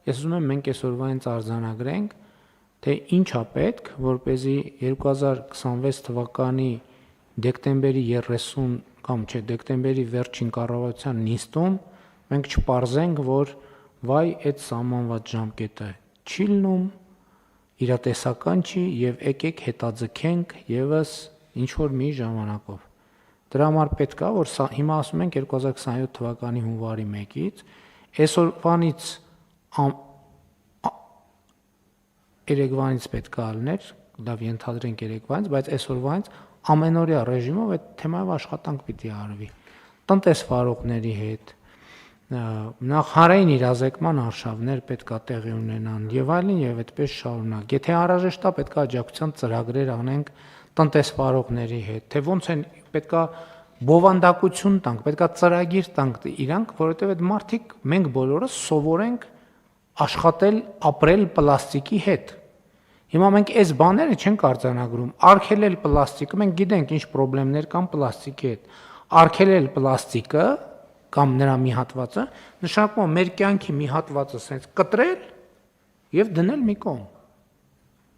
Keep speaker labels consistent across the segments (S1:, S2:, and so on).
S1: ես ուզում եմ մենք այսօրվանից արձանագրենք, թե ինչ է պետք, որպեսզի 2026 թվականի դեկտեմբերի 30 կամ չէ, դեկտեմբերի վերջին կառավարության նիստում մենք չպարզենք, որ վայ այդ սահմանված ժամկետը չի լինում, իրատեսական չի եւ եկեք հետաձգենք եւս ինչ որ մի ժամանակով։ Դրա համար պետք է, որ հիմա ասում ենք 2027 թվականի հունվարի 1-ից, այսօրվանից երեկվանից պետք է լիներ, լավ ենթադրենք երեկվանից, բայց այսօրվանից ամենօրյա ռեժիմով այդ թեմայով աշխատանք պիտի արվի։ Տնտեսվարողների հետ, նախ հանրային իրազեկման արշավներ պետք է տեղի ունենան եւ այլն եւ այդպես շարունակ։ Եթե անհրաժեշտ է, պետք է աջակցության ծրագրեր անենք տնտեսվարողների հետ, թե ոնց են պետք է բովանդակություն տանք, պետք է ծրագիր տանք իրանք, որովհետեւ այդ մարդիկ մենք բոլորս սովորենք աշխատել, ապրել պլաստիկի հետ։ Հիմա մենք այս բաները չենք արձանագրում, արգելել պլաստիկը, մենք գիտենք ինչ խնդիրներ կան պլաստիկի հետ։ Արգելել պլաստիկը կամ նրա մի հատվածը, նշանակում է մեր կյանքի մի հատվածը sense կտրել եւ դնել մի կողմ։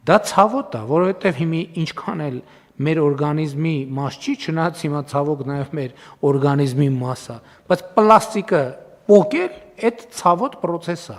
S1: Դա ցավոտ է, որովհետեւ հիմա ինչքան էլ մեր օրգանիզմի մաս չի, չնայած հիմա ցավոք նաեւ մեր օրգանիզմի մաս է, բայց պլաստիկը պոկել այդ ցավոտ process է։